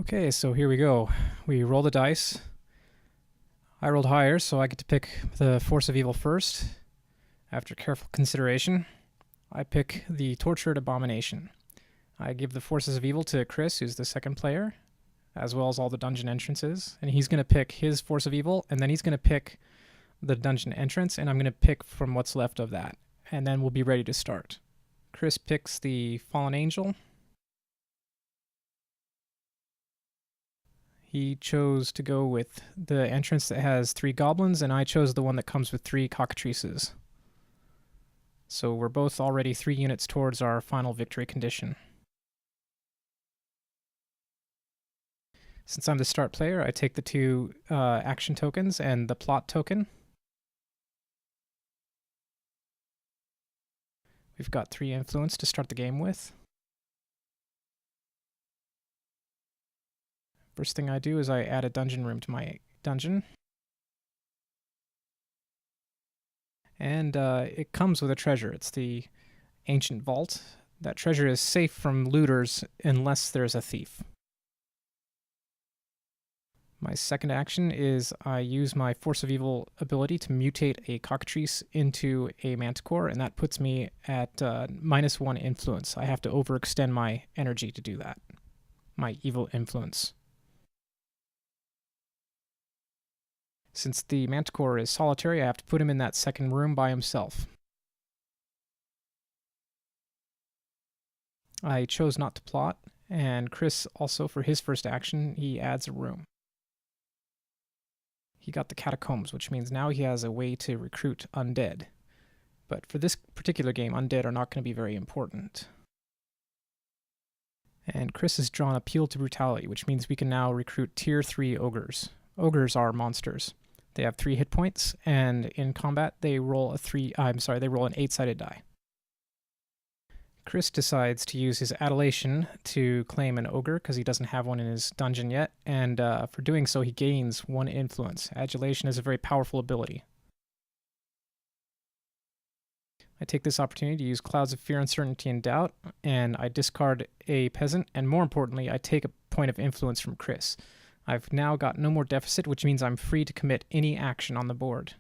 Okay, so here we go. We roll the dice. I rolled higher, so I get to pick the Force of Evil first. After careful consideration, I pick the Tortured Abomination. I give the Forces of Evil to Chris, who's the second player, as well as all the dungeon entrances. And he's going to pick his Force of Evil, and then he's going to pick the dungeon entrance, and I'm going to pick from what's left of that. And then we'll be ready to start. Chris picks the Fallen Angel. He chose to go with the entrance that has 3 goblins, and I chose the one that comes with 3 cockatrices. So we're both already 3 units towards our final victory condition. Since I'm the start player, I take the 2 action tokens and the plot token. We've got 3 influence to start the game with. First thing I do is I add a dungeon room to my dungeon. And it comes with a treasure. It's the Ancient Vault. That treasure is safe from looters unless there's a thief. My second action is I use my Force of Evil ability to mutate a cockatrice into a manticore, and that puts me at -1 influence. I have to overextend my energy to do that. My evil influence. Since the manticore is solitary, I have to put him in that second room by himself. I chose not to plot, and Chris also, for his first action, he adds a room. He got the catacombs, which means now he has a way to recruit undead. But for this particular game, undead are not going to be very important. And Chris has drawn Appeal to Brutality, which means we can now recruit Tier 3 ogres. Ogres are monsters. They have 3 hit points, and in combat they roll an 8-sided die. Chris decides to use his adulation to claim an ogre because he doesn't have one in his dungeon yet, and for doing so he gains 1 influence. Adulation is a very powerful ability. I take this opportunity to use Clouds of Fear, Uncertainty, and Doubt, and I discard a peasant, and more importantly, I take a point of influence from Chris. I've now got no more deficit, which means I'm free to commit any action on the board.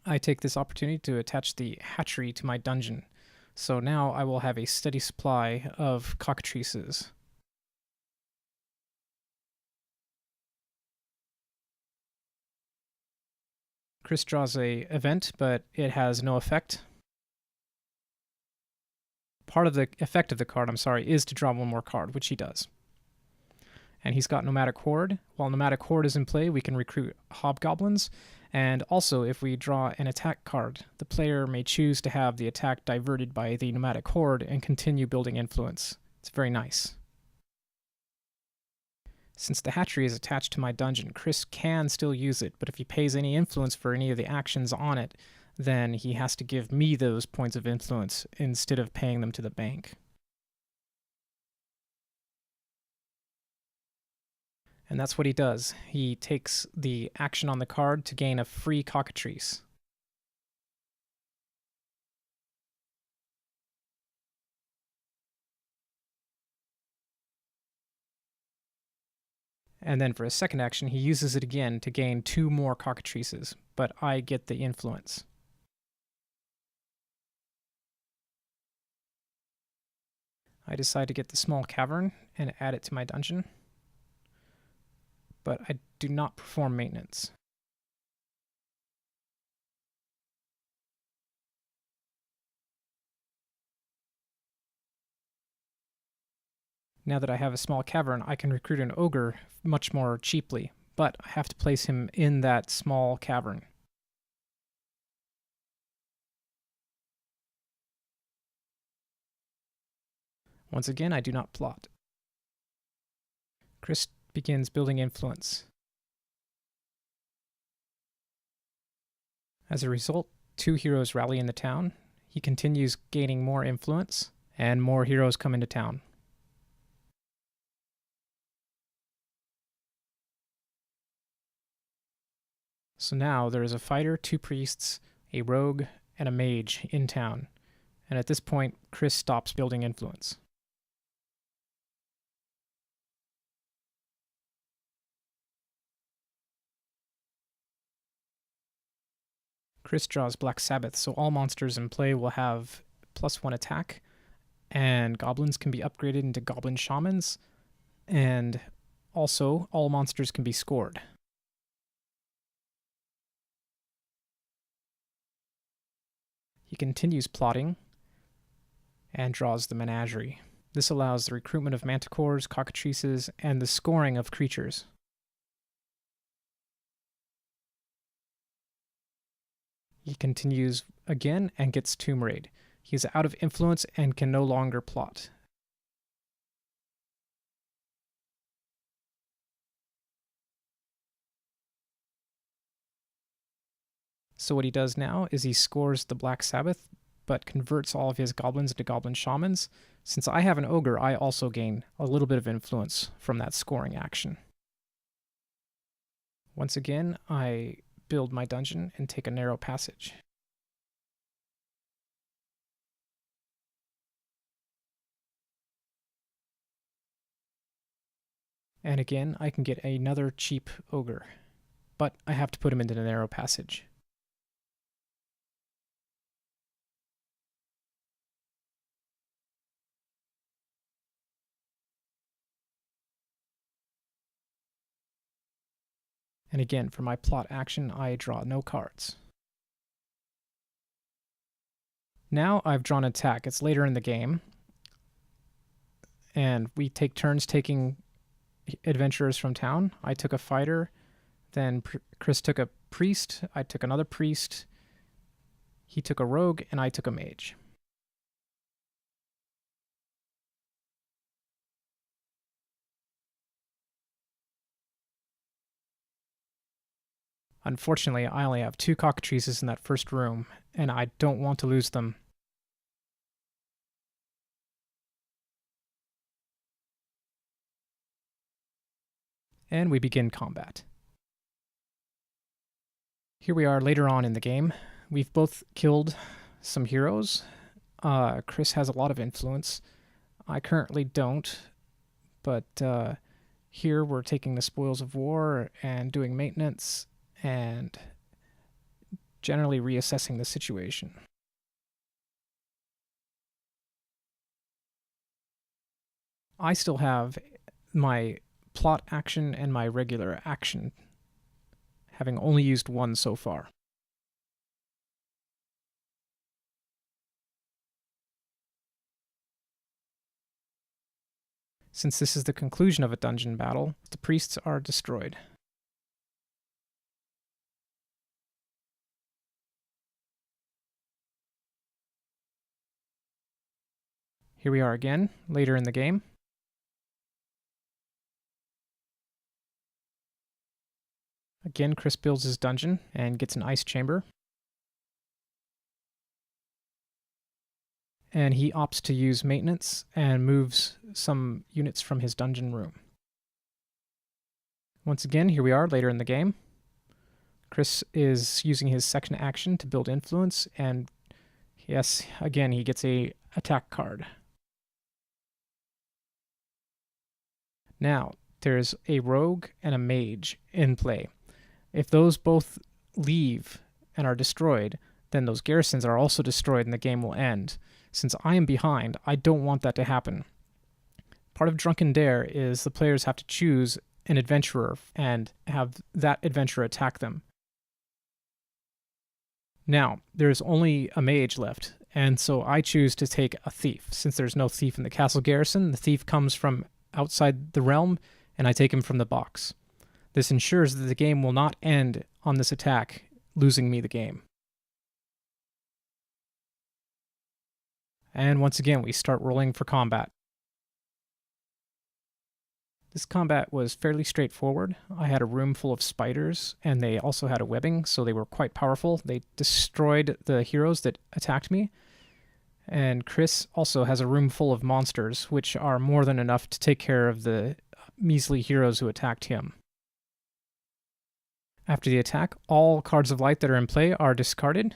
I take this opportunity to attach the hatchery to my dungeon. So now I will have a steady supply of cockatrices. Chris draws a event, but it has no effect. Part of the effect of the card, is to draw 1 more card, which he does. And he's got Nomadic Horde. While Nomadic Horde is in play, we can recruit hobgoblins. And also, if we draw an attack card, the player may choose to have the attack diverted by the Nomadic Horde and continue building influence. It's very nice. Since the hatchery is attached to my dungeon, Chris can still use it, but if he pays any influence for any of the actions on it, then he has to give me those points of influence instead of paying them to the bank. And that's what he does. He takes the action on the card to gain a free cockatrice. And then for a second action, he uses it again to gain 2 more cockatrices, but I get the influence. I decide to get the small cavern and add it to my dungeon, but I do not perform maintenance. Now that I have a small cavern, I can recruit an ogre much more cheaply, but I have to place him in that small cavern. Once again, I do not plot. Chris begins building influence. As a result, 2 heroes rally in the town. He continues gaining more influence, and more heroes come into town. So now there is a fighter, 2 priests, a rogue, and a mage in town. And at this point, Chris stops building influence. Chris draws Black Sabbath, so all monsters in play will have +1 attack, and goblins can be upgraded into goblin shamans, and also all monsters can be scored. He continues plotting and draws the Menagerie. This allows the recruitment of manticores, cockatrices, and the scoring of creatures. He continues again and gets Tomb Raid. He is out of influence and can no longer plot. So what he does now is he scores the Black Sabbath, but converts all of his goblins into goblin shamans. Since I have an ogre, I also gain a little bit of influence from that scoring action. Once again, I build my dungeon and take a narrow passage. And again, I can get another cheap ogre, but I have to put him into the narrow passage. And again, for my plot action, I draw no cards. Now I've drawn an attack. It's later in the game, and we take turns taking adventurers from town. I took a fighter, then Chris took a priest, I took another priest, he took a rogue, and I took a mage. Unfortunately, I only have 2 cockatrices in that first room, and I don't want to lose them. And we begin combat. Here we are later on in the game. We've both killed some heroes. Chris has a lot of influence. I currently don't, but here we're taking the spoils of war and doing maintenance and generally reassessing the situation. I still have my plot action and my regular action, having only used one so far. Since this is the conclusion of a dungeon battle, the priests are destroyed. Here we are again, later in the game. Again, Chris builds his dungeon and gets an ice chamber. And he opts to use maintenance and moves some units from his dungeon room. Once again, here we are later in the game. Chris is using his second action to build influence, and yes, again, he gets a attack card. Now, there's a rogue and a mage in play. If those both leave and are destroyed, then those garrisons are also destroyed and the game will end. Since I am behind, I don't want that to happen. Part of Drunken Dare is the players have to choose an adventurer and have that adventurer attack them. Now, there's only a mage left, and so I choose to take a thief. Since there's no thief in the castle garrison, the thief comes from outside the realm, and I take him from the box. This ensures that the game will not end on this attack, losing me the game. And once again, we start rolling for combat. This combat was fairly straightforward. I had a room full of spiders, and they also had a webbing, so they were quite powerful. They destroyed the heroes that attacked me. And Chris also has a room full of monsters, which are more than enough to take care of the measly heroes who attacked him. After the attack, all cards of light that are in play are discarded.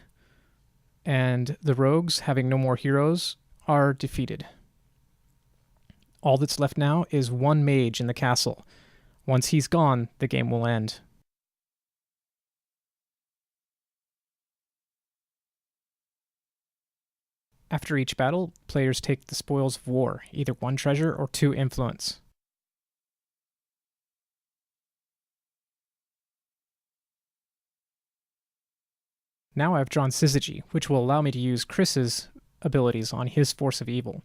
and the rogues, having no more heroes, are defeated. All that's left now is one mage in the castle. Once he's gone, the game will end. After each battle, players take the spoils of war, either 1 treasure or 2 influence. Now I've drawn Syzygy, which will allow me to use Chris's abilities on his Force of Evil.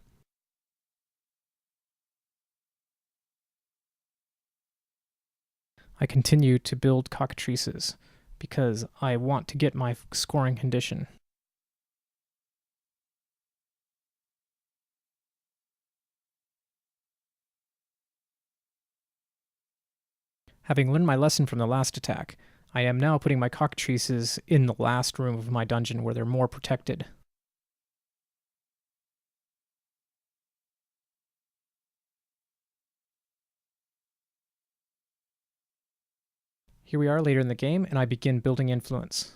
I continue to build cockatrices, because I want to get my scoring condition. Having learned my lesson from the last attack, I am now putting my cockatrices in the last room of my dungeon where they're more protected. Here we are later in the game, and I begin building influence.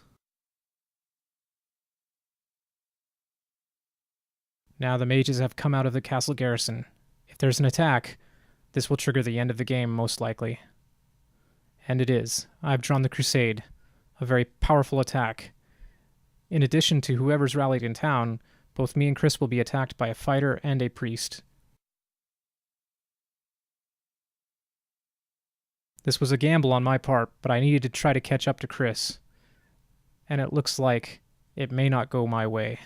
Now the mages have come out of the castle garrison. If there's an attack, this will trigger the end of the game, most likely. And it is. I've drawn the Crusade, a very powerful attack. In addition to whoever's rallied in town, both me and Chris will be attacked by a fighter and a priest. This was a gamble on my part, but I needed to try to catch up to Chris. And it looks like it may not go my way.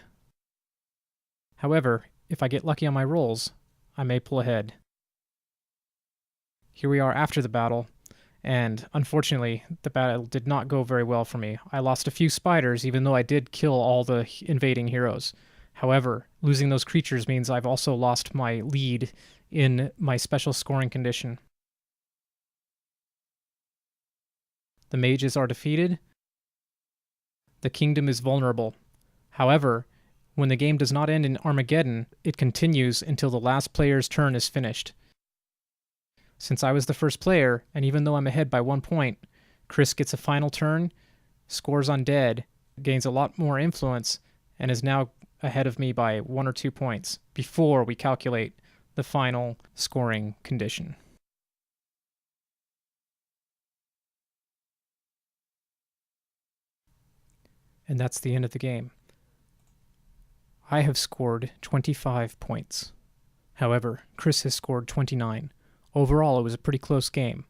However, if I get lucky on my rolls, I may pull ahead. Here we are after the battle, and unfortunately, the battle did not go very well for me. I lost a few spiders, even though I did kill all the invading heroes. However, losing those creatures means I've also lost my lead in my special scoring condition. The mages are defeated. The kingdom is vulnerable. However, when the game does not end in Armageddon, it continues until the last player's turn is finished. Since I was the first player, and even though I'm ahead by 1 point, Chris gets a final turn, scores undead, gains a lot more influence, and is now ahead of me by 1 or 2 points before we calculate the final scoring condition. And that's the end of the game. I have scored 25 points. However, Chris has scored 29. Overall, it was a pretty close game.